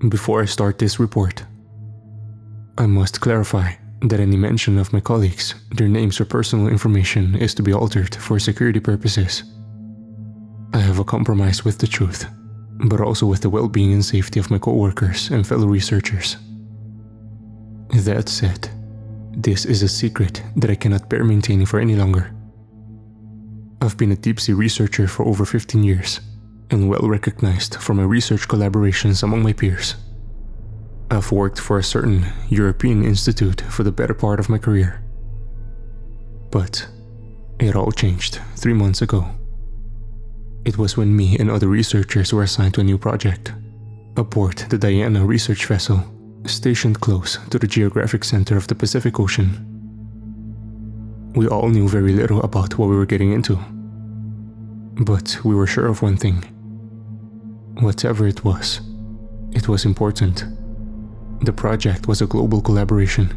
Before I start this report, I must clarify that any mention of my colleagues, their names or personal information is to be altered for security purposes. I have a compromise with the truth, but also with the well-being and safety of my co-workers and fellow researchers. That said, this is a secret that I cannot bear maintaining for any longer. I've been a deep-sea researcher for over 15 years, and well recognized for my research collaborations among my peers. I've worked for a certain European institute for the better part of my career. But it all changed 3 months ago. It was when me and other researchers were assigned to a new project, aboard the Diana research vessel, stationed close to the geographic center of the Pacific Ocean. We all knew very little about what we were getting into. But we were sure of one thing. Whatever it was important. The project was a global collaboration.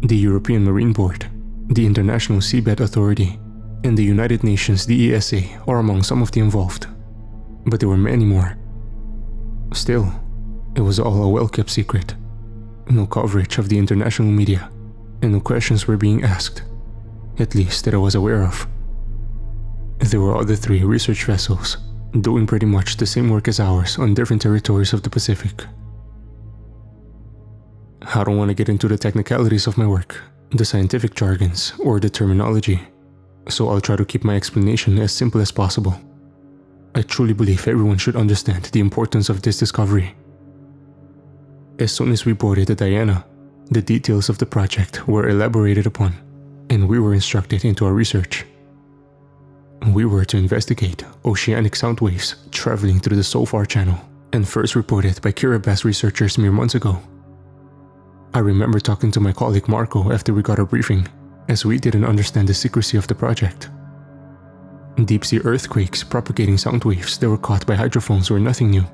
The European Marine Board, the International Seabed Authority, and the United Nations DESA are among some of the involved. But there were many more. Still, it was all a well-kept secret. No coverage of the international media, and no questions were being asked, at least that I was aware of. There were other 3 research vessels, doing pretty much the same work as ours on different territories of the Pacific. I don't want to get into the technicalities of my work, the scientific jargons, or the terminology, so I'll try to keep my explanation as simple as possible. I truly believe everyone should understand the importance of this discovery. As soon as we boarded the Diana, the details of the project were elaborated upon, and we were instructed into our research. We were to investigate oceanic sound waves traveling through the SOFAR channel, and first reported by Kiribati researchers mere months ago. I remember talking to my colleague Marco after we got our briefing, as we didn't understand the secrecy of the project. Deep-sea earthquakes propagating sound waves that were caught by hydrophones were nothing new.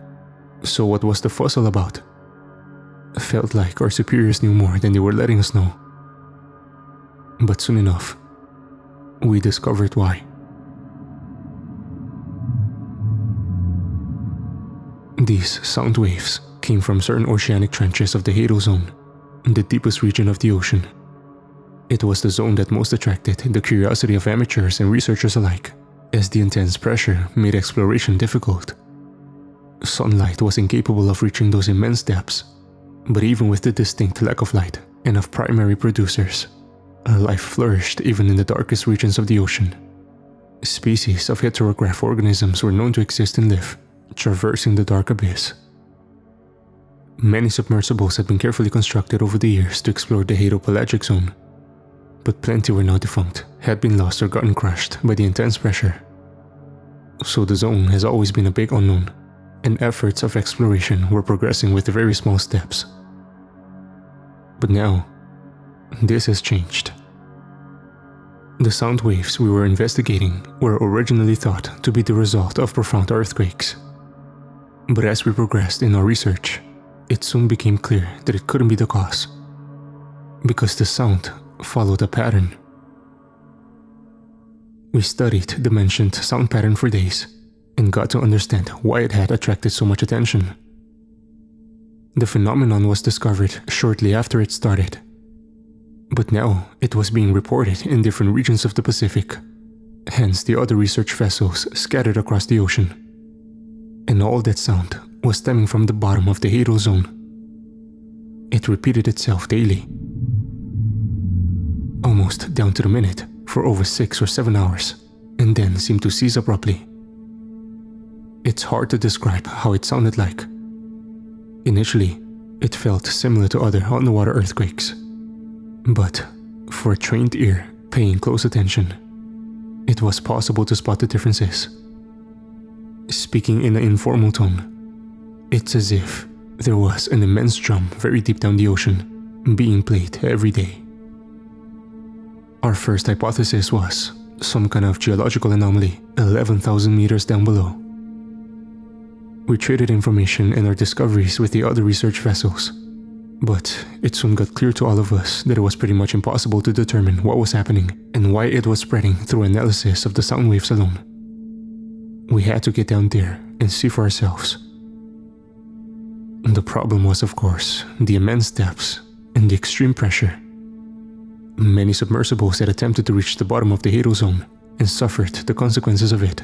So what was the fuss all about? Felt like our superiors knew more than they were letting us know. But soon enough, we discovered why. These sound waves came from certain oceanic trenches of the Hadal zone, the deepest region of the ocean. It was the zone that most attracted the curiosity of amateurs and researchers alike, as the intense pressure made exploration difficult. Sunlight was incapable of reaching those immense depths, but even with the distinct lack of light and of primary producers, life flourished even in the darkest regions of the ocean. Species of heterograph organisms were known to exist and live, traversing the dark abyss. Many submersibles had been carefully constructed over the years to explore the hadopelagic zone, but plenty were now defunct, had been lost or gotten crushed by the intense pressure. So the zone has always been a big unknown, and efforts of exploration were progressing with very small steps. But now, this has changed. The sound waves we were investigating were originally thought to be the result of profound earthquakes. But as we progressed in our research, it soon became clear that it couldn't be the cause, because the sound followed a pattern. We studied the mentioned sound pattern for days, and got to understand why it had attracted so much attention. The phenomenon was discovered shortly after it started, but now it was being reported in different regions of the Pacific, hence the other research vessels scattered across the ocean. And all that sound was stemming from the bottom of the Hadal zone. It repeated itself daily, almost down to the minute, for over 6 or 7 hours, and then seemed to cease abruptly. It's hard to describe how it sounded like. Initially, it felt similar to other underwater earthquakes, but for a trained ear paying close attention, it was possible to spot the differences. Speaking in an informal tone, it's as if there was an immense drum very deep down the ocean, being played every day. Our first hypothesis was some kind of geological anomaly 11,000 meters down below. We traded information and our discoveries with the other research vessels, but it soon got clear to all of us that it was pretty much impossible to determine what was happening and why it was spreading through analysis of the sound waves alone. We had to get down there and see for ourselves. The problem was, of course, the immense depths and the extreme pressure. Many submersibles had attempted to reach the bottom of the Hadal zone and suffered the consequences of it.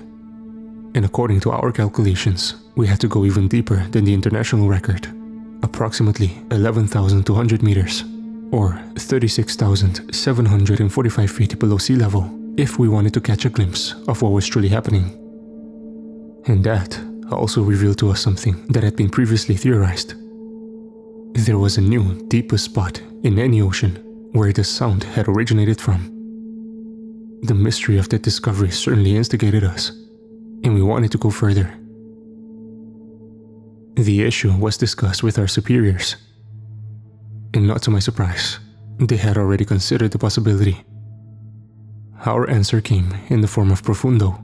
And according to our calculations, we had to go even deeper than the international record, approximately 11,200 meters, or 36,745 feet below sea level, if we wanted to catch a glimpse of what was truly happening. And that also revealed to us something that had been previously theorized. There was a new, deepest spot in any ocean where the sound had originated from. The mystery of that discovery certainly instigated us, and we wanted to go further. The issue was discussed with our superiors, and not to my surprise, they had already considered the possibility. Our answer came in the form of Profundo,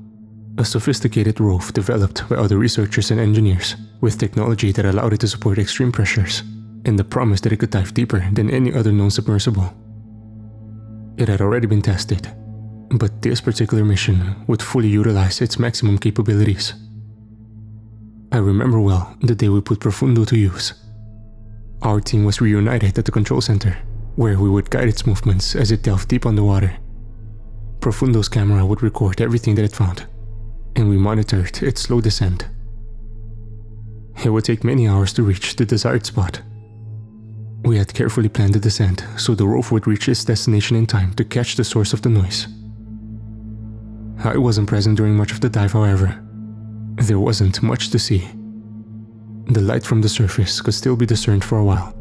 a sophisticated rove developed by other researchers and engineers with technology that allowed it to support extreme pressures and the promise that it could dive deeper than any other known submersible. It had already been tested, but this particular mission would fully utilize its maximum capabilities. I remember well the day we put Profundo to use. Our team was reunited at the control center, where we would guide its movements as it delved deep underwater. Profundo's camera would record everything that it found, and we monitored its slow descent. It would take many hours to reach the desired spot. We had carefully planned the descent so the rove would reach its destination in time to catch the source of the noise. I wasn't present during much of the dive, however. There wasn't much to see. The light from the surface could still be discerned for a while,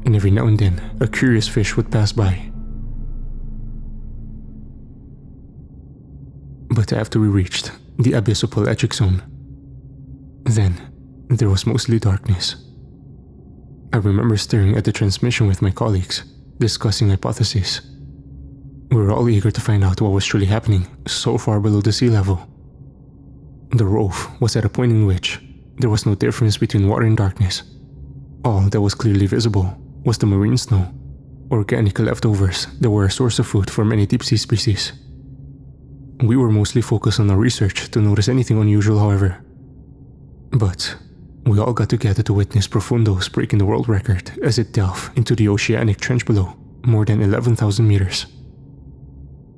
and every now and then a curious fish would pass by. But after we reached the abyssopelagic zone, then there was mostly darkness. I remember staring at the transmission with my colleagues, discussing hypotheses. We were all eager to find out what was truly happening so far below the sea level. The rove was at a point in which there was no difference between water and darkness. All that was clearly visible was the marine snow, organic leftovers that were a source of food for many deep-sea species. We were mostly focused on our research to notice anything unusual, however. But we all got together to witness Profundo's breaking the world record as it delved into the oceanic trench below, more than 11,000 meters.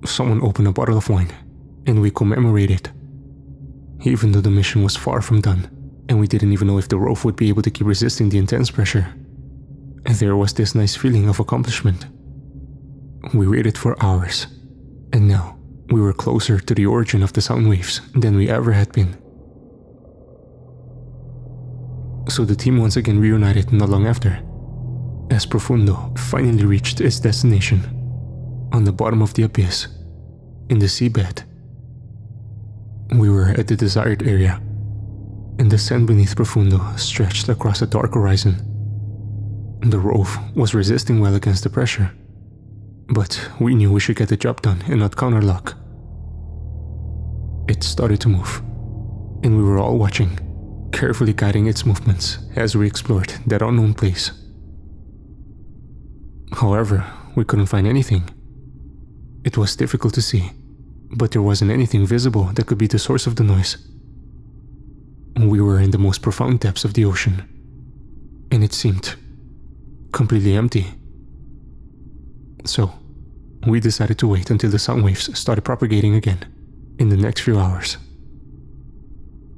Someone opened a bottle of wine, and we commemorated. Even though the mission was far from done, and we didn't even know if the rove would be able to keep resisting the intense pressure, there was this nice feeling of accomplishment. We waited for hours, and now we were closer to the origin of the sound waves than we ever had been. So the team once again reunited not long after, as Profundo finally reached its destination, on the bottom of the abyss, in the seabed. We were at the desired area, and the sand beneath Profundo stretched across a dark horizon. The rove was resisting well against the pressure, but we knew we should get the job done and not count our luck. It started to move, and we were all watching, carefully guiding its movements as we explored that unknown place. However, we couldn't find anything. It was difficult to see, but there wasn't anything visible that could be the source of the noise. We were in the most profound depths of the ocean, and it seemed completely empty. So, we decided to wait until the sound waves started propagating again in the next few hours.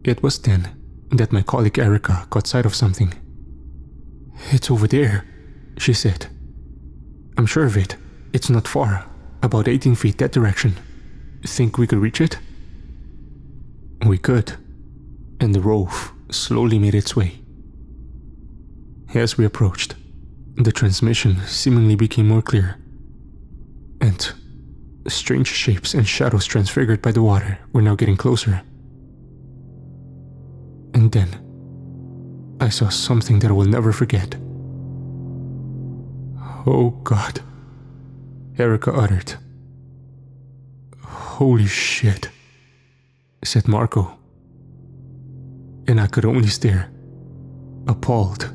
It was then that my colleague Erica caught sight of something. "It's over there," she said. "I'm sure of it. It's not far, about 18 feet that direction. Think we could reach it?" We could, and the rove slowly made its way. As we approached, the transmission seemingly became more clear, and strange shapes and shadows transfigured by the water were now getting closer. And then, I saw something that I will never forget. "Oh God," Erica uttered. "Holy shit," said Marco. And I could only stare, appalled,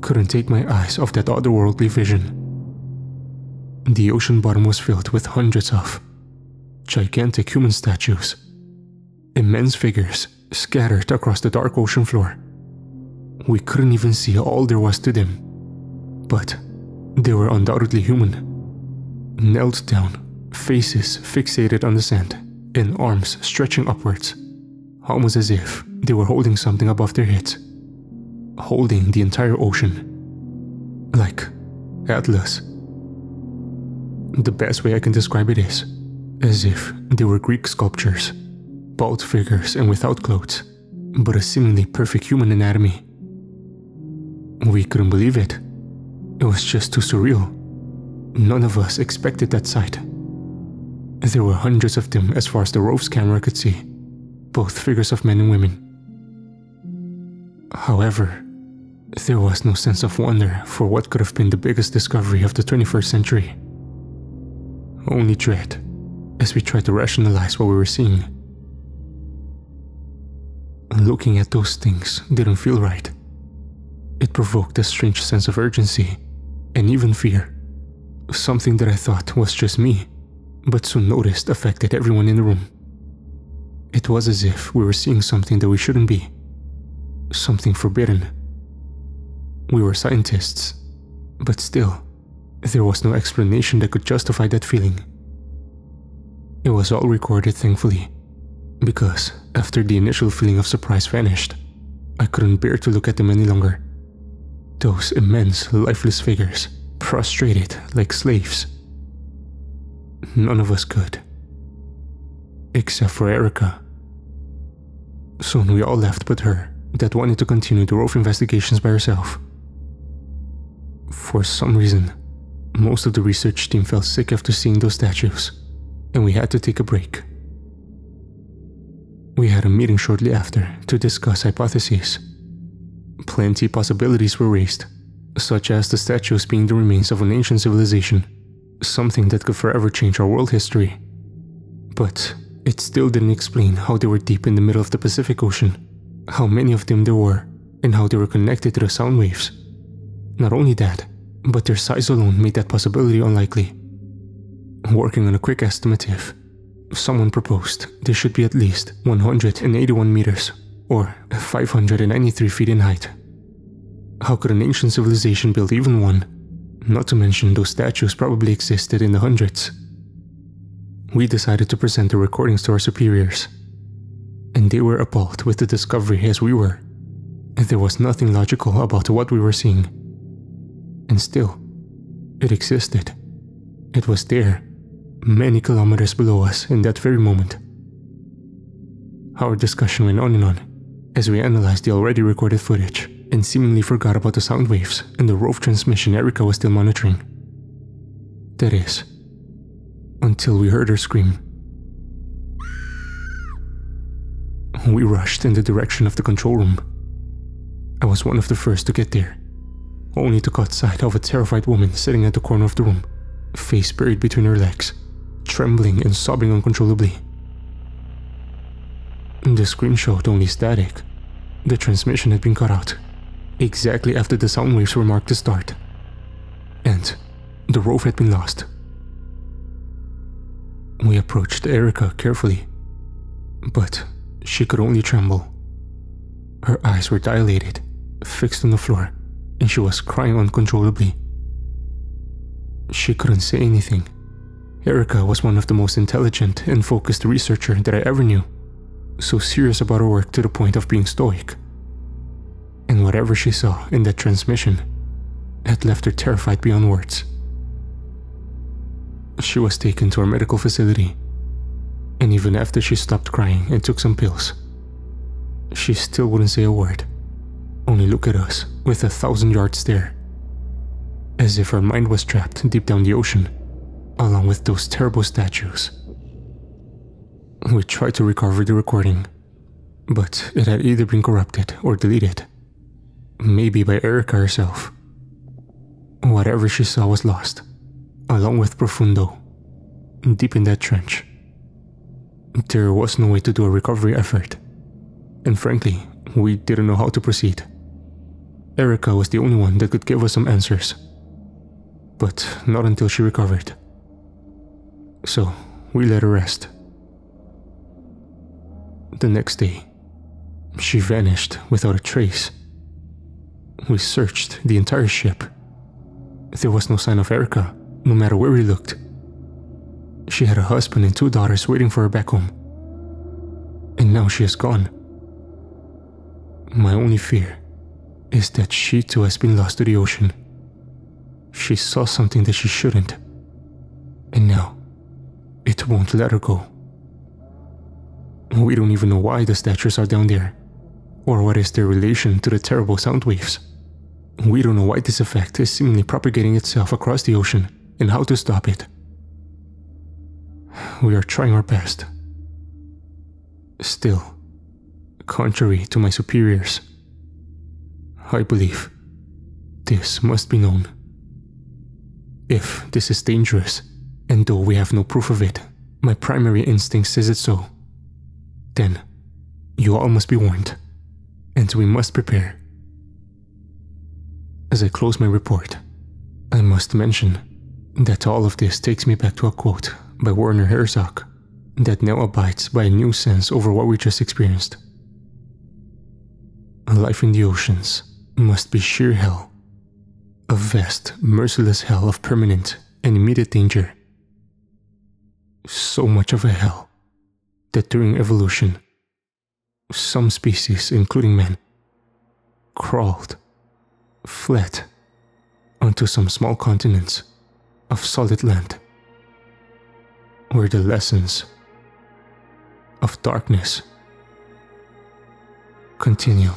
couldn't take my eyes off that otherworldly vision. The ocean bottom was filled with hundreds of gigantic human statues, immense figures scattered across the dark ocean floor. We couldn't even see all there was to them. But they were undoubtedly human. Knelt down, faces fixated on the sand, and arms stretching upwards, almost as if they were holding something above their heads. Holding the entire ocean. Like Atlas. The best way I can describe it is as if they were Greek sculptures, bald figures and without clothes, but a seemingly perfect human anatomy. We couldn't believe it. It was just too surreal. None of us expected that sight. There were hundreds of them as far as the rove's camera could see, both figures of men and women. However, there was no sense of wonder for what could have been the biggest discovery of the 21st century. Only dread, as we tried to rationalize what we were seeing. Looking at those things didn't feel right. It provoked a strange sense of urgency, and even fear. Something that I thought was just me, but soon noticed affected everyone in the room. It was as if we were seeing something that we shouldn't be. Something forbidden. We were scientists, but still, there was no explanation that could justify that feeling. It was all recorded, thankfully, because after the initial feeling of surprise vanished, I couldn't bear to look at them any longer. Those immense, lifeless figures, prostrated like slaves. None of us could. Except for Erica. Soon we all left but her, that wanted to continue the rove investigations by herself. For some reason, most of the research team felt sick after seeing those statues, and we had to take a break. We had a meeting shortly after to discuss hypotheses. Plenty possibilities were raised, such as the statues being the remains of an ancient civilization, something that could forever change our world history. But it still didn't explain how they were deep in the middle of the Pacific Ocean, how many of them there were, and how they were connected to the sound waves. Not only that, but their size alone made that possibility unlikely. Working on a quick estimative, someone proposed they should be at least 181 meters, or 593 feet in height. How could an ancient civilization build even one? Not to mention those statues probably existed in the hundreds. We decided to present the recordings to our superiors, and they were appalled with the discovery as we were. There was nothing logical about what we were seeing. And still, it existed. It was there, many kilometers below us in that very moment. Our discussion went on and on, as we analyzed the already recorded footage and seemingly forgot about the sound waves and the rove transmission Erica was still monitoring. That is, until we heard her scream. We rushed in the direction of the control room. I was one of the first to get there, only to catch sight of a terrified woman sitting at the corner of the room, face buried between her legs, trembling and sobbing uncontrollably. The screen showed only static. The transmission had been cut out, exactly after the sound waves were marked to start. And the rove had been lost. We approached Erica carefully, but she could only tremble. Her eyes were dilated, fixed on the floor, and she was crying uncontrollably. She couldn't say anything. Erica was one of the most intelligent and focused researcher that I ever knew, so serious about her work to the point of being stoic. And whatever she saw in that transmission had left her terrified beyond words. She was taken to our medical facility, and even after she stopped crying and took some pills, she still wouldn't say a word, only look at us with a 1,000-yard stare, as if her mind was trapped deep down the ocean, along with those terrible statues. We tried to recover the recording, but it had either been corrupted or deleted, maybe by Erica herself. Whatever she saw was lost, along with Profundo, deep in that trench. There was no way to do a recovery effort, and frankly, we didn't know how to proceed. Erica was the only one that could give us some answers, but not until she recovered. So, we let her rest. The next day, she vanished without a trace. We searched the entire ship. There was no sign of Erica, no matter where we looked. She had a husband and 2 daughters waiting for her back home. And now she is gone. My only fear is that she too has been lost to the ocean. She saw something that she shouldn't, and now it won't let her go. We don't even know why the statues are down there, or what is their relation to the terrible sound waves. We don't know why this effect is seemingly propagating itself across the ocean and how to stop it. We are trying our best. Still, contrary to my superiors, I believe this must be known. If this is dangerous, and though we have no proof of it, my primary instinct says it so, then you all must be warned, and we must prepare. As I close my report, I must mention that all of this takes me back to a quote by Werner Herzog that now abides by a new sense over what we just experienced. Life in the oceans must be sheer hell, a vast, merciless hell of permanent and immediate danger. So much of a hell that during evolution, some species, including man, crawled, fled onto some small continents of solid land, where the lessons of darkness continue.